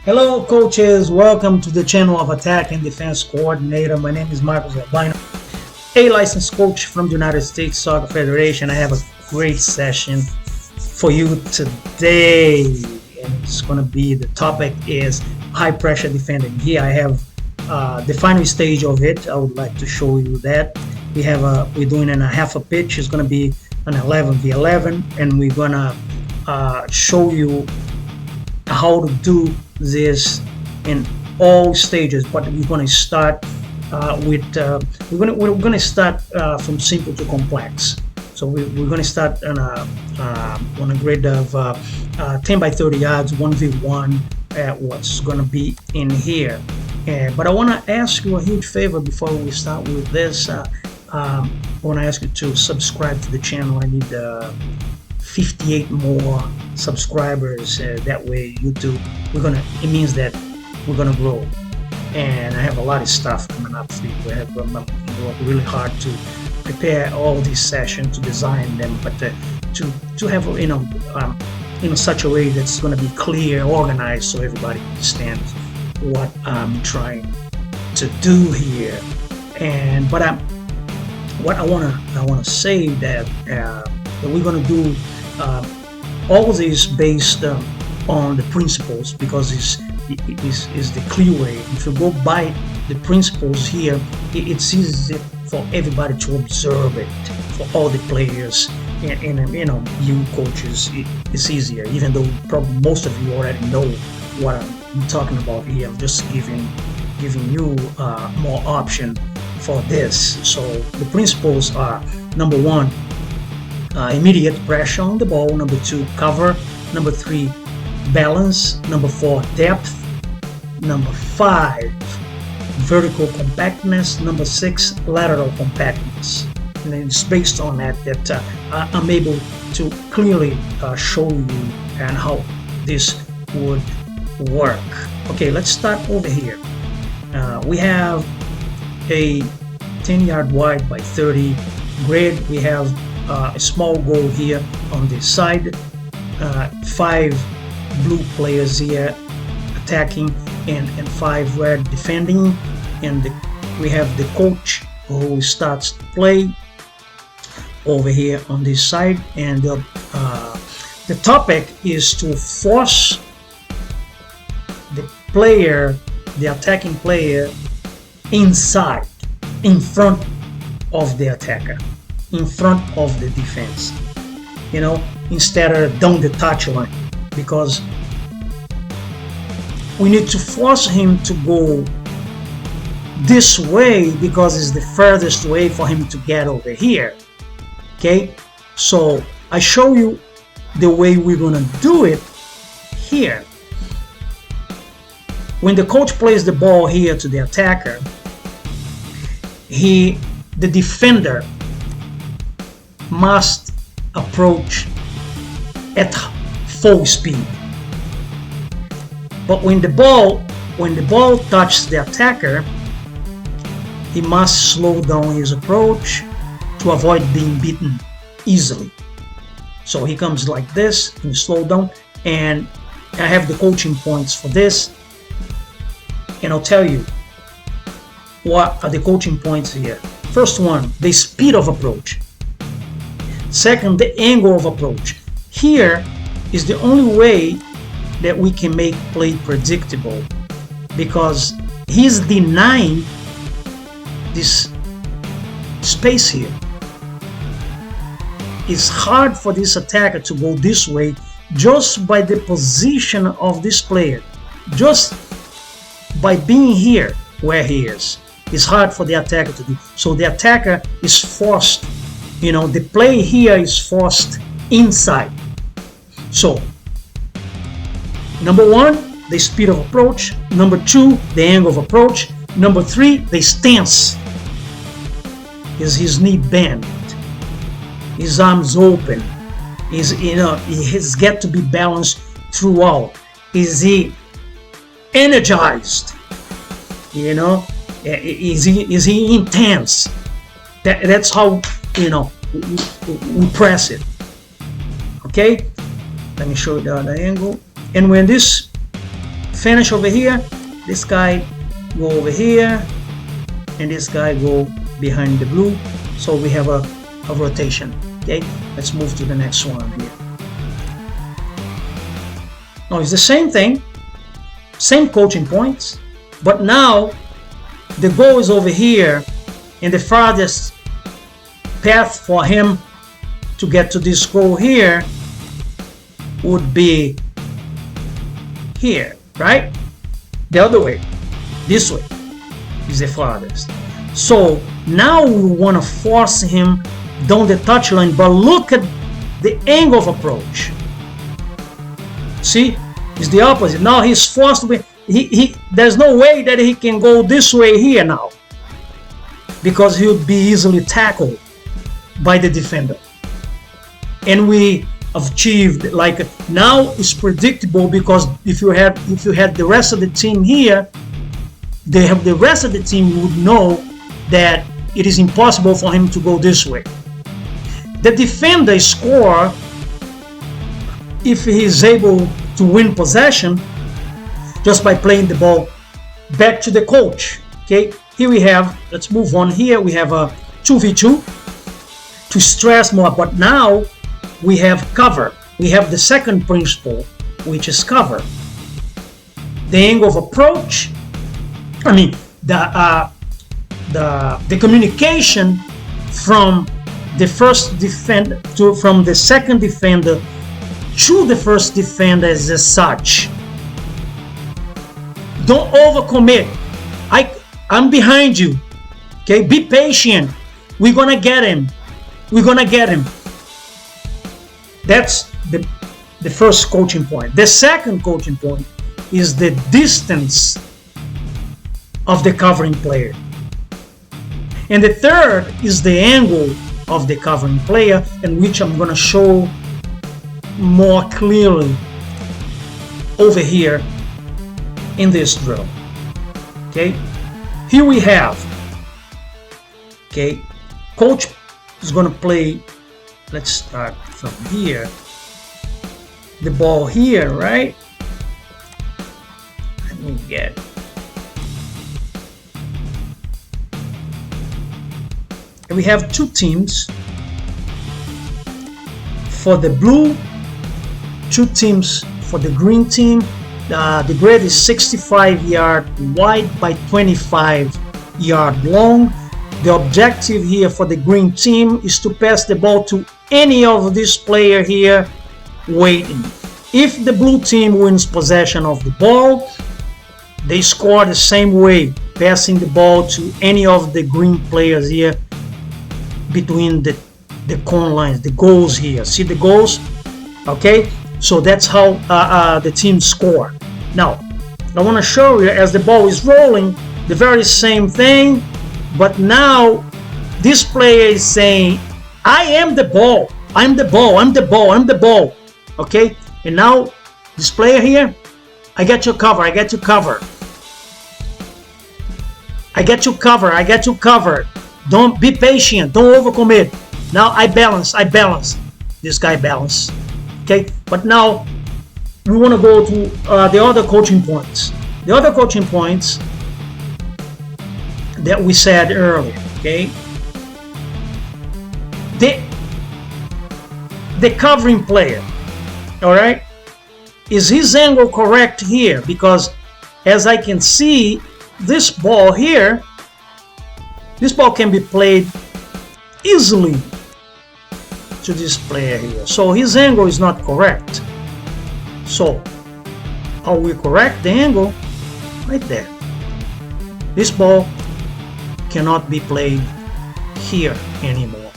Hello coaches, welcome to the channel of Attack and Defense Coordinator. My name is Marcos Albino, a licensed coach from the United States Soccer Federation. I have a great session for you today, and it's going to be, the topic is high pressure defending. Here I have the final stage of it. I would like to show you that. We're doing in a half a pitch. It's going to be an 11v11, and we're going to show you how to do this in all stages, but we're going to start we're going to start from simple to complex. So we're going to start on a grid of 10 by 30 yards, 1v1. What's going to be in here, but I want to ask you a huge favor before we start with this. I want to ask you to subscribe to the channel. I need 58 more subscribers. That way YouTube, it means that we're gonna grow, and I have a lot of stuff coming up for you. I'm working really hard to prepare all these sessions, to design them, but to have in such a way that's going to be clear, organized, so everybody understands what I'm trying to do here. What I want to say that we're going to do all this based on the principles, because it's the clear way. If you go by the principles here, it's easy for everybody to observe it, for all the players, and you coaches, it's easier, even though probably most of you already know what I'm talking about here. I'm just giving you more option for this. So the principles are: number one, immediate pressure on the ball; number two, cover; number three, balance; number four, depth; number five, vertical compactness; number six, lateral compactness. And it's based on that I'm able to clearly show you and how this would work. Okay, let's start over here. We have a 10-yard wide by 30 grid. We have a small goal here on this side, 5 blue players here attacking, and 5 red defending, and we have the coach who starts to play over here on this side, and the topic is to force the attacking player inside, in front of the attacker, in front of the defense, instead of down the touchline, because we need to force him to go this way, because it's the furthest way for him to get over here. Okay, so I show you the way we're gonna do it here. When the coach plays the ball here to the attacker, the defender must approach at full speed. But when the ball touches the attacker, he must slow down his approach to avoid being beaten easily. So he comes like this and slow down, and I have the coaching points for this, and I'll tell you what are the coaching points here. First one, the speed of approach. Second, the angle of approach. Here is the only way that we can make play predictable, because he's denying this space here. It's hard for this attacker to go this way just by the position of this player, just by being here where he is. It's hard for the attacker to do. So the attacker is forced, the play here is forced inside. So number one, the speed of approach. Number two, the angle of approach. Number three, the stance. Is his knee bent? His arms open? He has got to be balanced throughout. Is he energized? Is he intense? That's how we press it. Okay, let me show you the other angle. And when this finish over here, this guy go over here, and this guy go behind the blue. So we have a rotation. Okay, let's move to the next one here. Now it's the same thing, same coaching points, but now the goal is over here, and the farthest path for him to get to this goal here would be here, right? The other way, this way is the farthest. So now we want to force him down the touchline, but look at the angle of approach. See, it's the opposite. Now he's forced to be, there's no way that he can go this way here now, because he would be easily tackled by the defender. And we achieved, like, now it's predictable, because if you had the rest of the team here, the rest of the team would know that it is impossible for him to go this way. The defender score if he is able to win possession just by playing the ball back to the coach. Okay, here we have, let's move on here, we have a 2v2 to stress more, but now we have cover. We have the second principle, which is cover. The angle of approach, I mean the communication from the first defender from the second defender to the first defender is as such. Don't overcommit. I'm behind you. Okay, be patient. We're gonna get him. We're gonna get him. That's the first coaching point. The second coaching point is the distance of the covering player. And the third is the angle of the covering player, and which I'm going to show more clearly over here in this drill. Okay, here we have, okay, coach is going to play, let's start from here, the ball here, right? Let me get, and we have two teams. For the blue, two teams for the green team. The grid is 65 yard wide by 25 yard long. The objective here for the green team is to pass the ball to any of this player here waiting. If the blue team wins possession of the ball, they score the same way, passing the ball to any of the green players here between the cone lines, the goals here. See the goals? Okay, so that's how the teams score. Now, I want to show you, as the ball is rolling, the very same thing, but now this player is saying, I am the ball, I'm the ball, I'm the ball, I'm the ball. Okay, and now this player here, I get your cover, I get you cover. I get you cover, I get you covered. Don't be patient, don't overcommit. Now I balance. This guy balance. Okay, but now we want to go to the other coaching points. The other coaching points that we said earlier. Okay, the covering player, all right, is his angle correct here? Because as I can see, this ball here, this ball can be played easily to this player here. So his angle is not correct. So how we correct the angle? Right there. This ball cannot be played here anymore.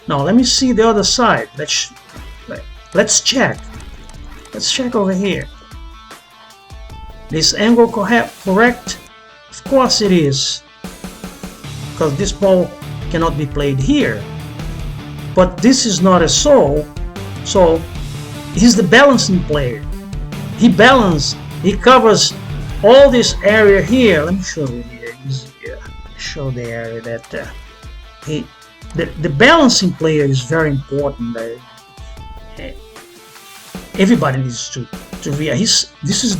Now let me see the other side. Let's check. Let's check over here. This angle correct? Of course it is, because this ball cannot be played here. But this is not a so he's the balancing player. He balances, he covers all this area here. Let me show you here. Show the area that the balancing player is very important. Everybody needs to realize this is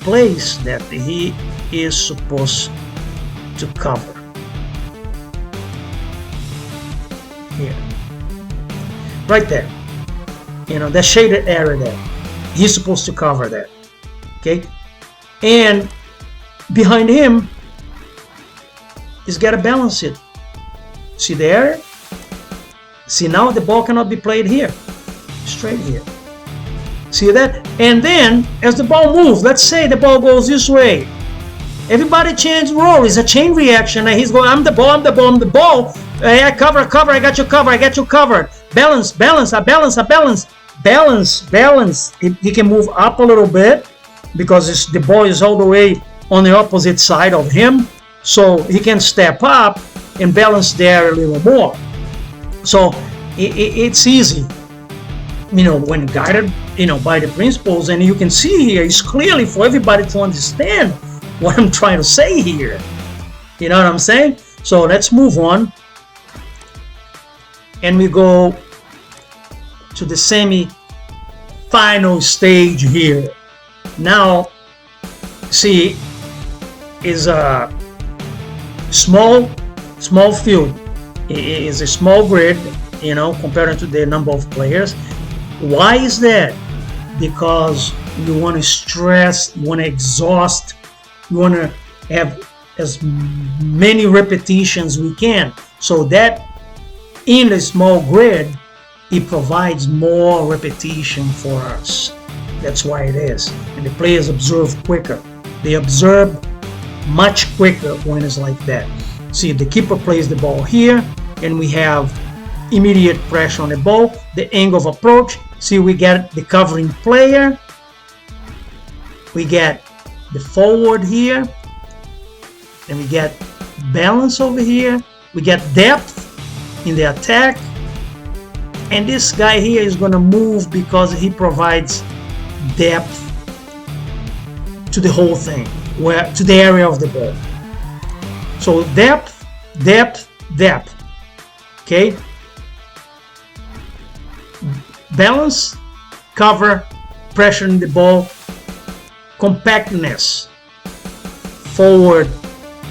place that he is supposed to cover. Here, right there, you know, that shaded area there, he's supposed to cover that. Okay, and behind him, he's got to balance it. See there? See, now the ball cannot be played here, straight here. See that? And then as the ball moves, let's say the ball goes this way, everybody change role. It's a chain reaction, and he's going, I'm the ball, I'm the ball, I'm the ball. I cover, I got you covered, I got you covered. Balance, balance, I balance, I balance. Balance, balance. He can move up a little bit because the ball is all the way on the opposite side of him, so he can step up and balance there a little more. So it's easy, you know, when guided, you know, by the principles. And you can see here, it's clearly for everybody to understand what I'm trying to say here. You know what I'm saying? So let's move on, and we go to the semi-final stage here. Now, see, is a small field. It is a small grid, you know, compared to the number of players. Why is that? Because you want to stress, you want to exhaust, you want to have as many repetitions we can, so that in a small grid it provides more repetition for us. That's why it is. And the players observe quicker. They observe much quicker when it's like that. See, the keeper plays the ball here, and we have immediate pressure on the ball, the angle of approach. See, we get the covering player, we get the forward here, and we get balance over here, we get depth in the attack, and this guy here is going to move because he provides depth to the whole thing, to the area of the ball. So depth, depth, depth. Okay, balance, cover, pressure in the ball, compactness, forward,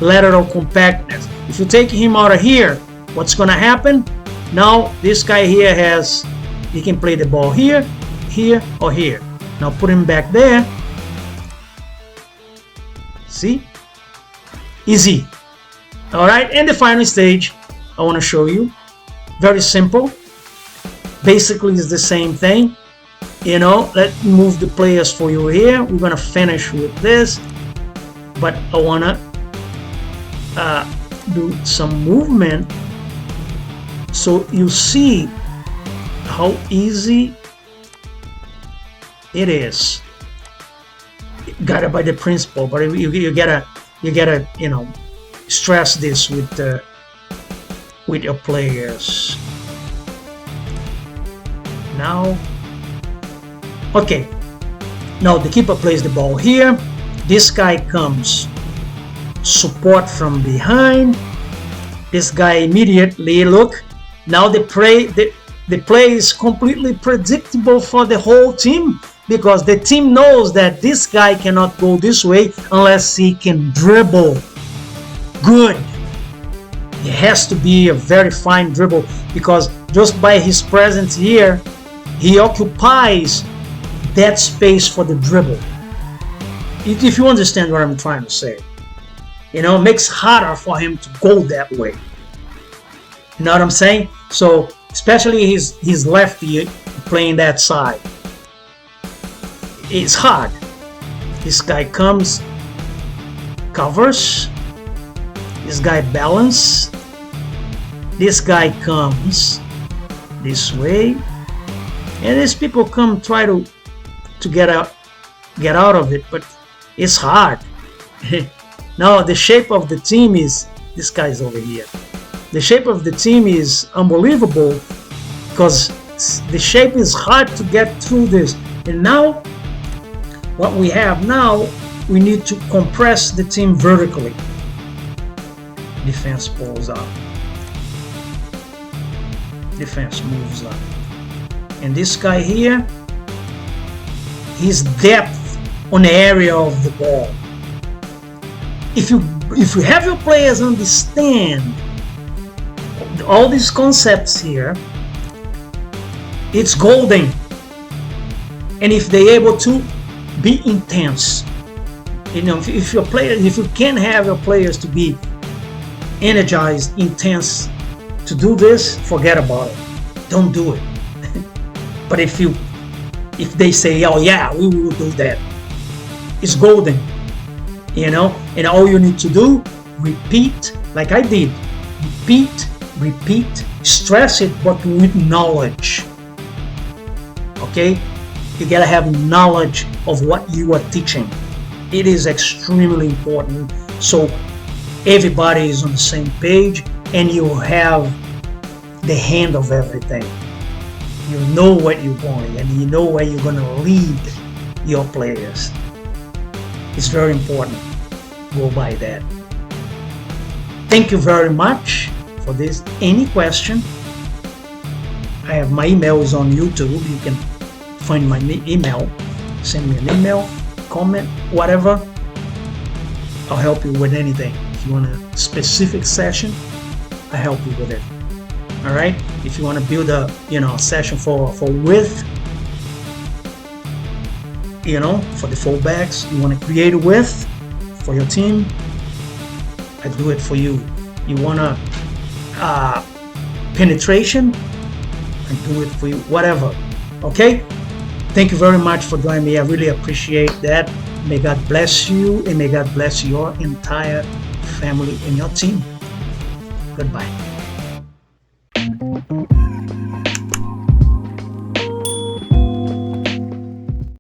lateral compactness. If you take him out of here, what's going to happen? Now this guy here he can play the ball here, here, or here. Now put him back there. See? Easy. All right, and the final stage I want to show you. Very simple. Basically, it's the same thing. You know, let's move the players for you here. We're going to finish with this, but I want to do some movement so you see how easy it is. Guided by the principle, but you gotta you know, stress this with your players. Now, okay, now the keeper plays the ball here. This guy comes support from behind. This guy immediately, look, now the play is completely predictable for the whole team, because the team knows that this guy cannot go this way unless he can dribble good. It has to be a very fine dribble, because just by his presence here, he occupies that space for the dribble. If you understand what I'm trying to say, you know, it makes it harder for him to go that way. You know what I'm saying? So especially his lefty playing that side, it's hard. This guy comes, covers, this guy balance, this guy comes this way, and these people come try to get out of it, but it's hard. Now the shape of the team is, this guy's over here. The shape of the team is unbelievable, because the shape is hard to get through this. And now what we have now, we need to compress the team vertically. Defense pulls up, defense moves up, and this guy here, his depth on the area of the ball. If you have your players understand all these concepts here, it's golden. And if they're able to be intense, if you can't have your players to be energized, intense to do this, forget about it. Don't do it. But if they say, oh yeah, we will do that, it's golden. And all you need to do, repeat, like I did. Repeat, stress it, but with knowledge. Okay? You gotta have knowledge of what you are teaching. It is extremely important, so everybody is on the same page and you have the hand of everything. You know what you're going and you know where you're gonna lead your players. It's very important. Go by that. Thank you very much for this. Any question? I have my email is on YouTube. You can find my email. Send me an email, comment, whatever. I'll help you with anything. If you want a specific session, I help you with it. All right. If you want to build a session for width, for the fullbacks, you want to create a width for your team, I do it for you. You want a penetration, I do it for you. Whatever. Okay. Thank you very much for joining me. I really appreciate that. May God bless you and may God bless your entire family and your team. Goodbye.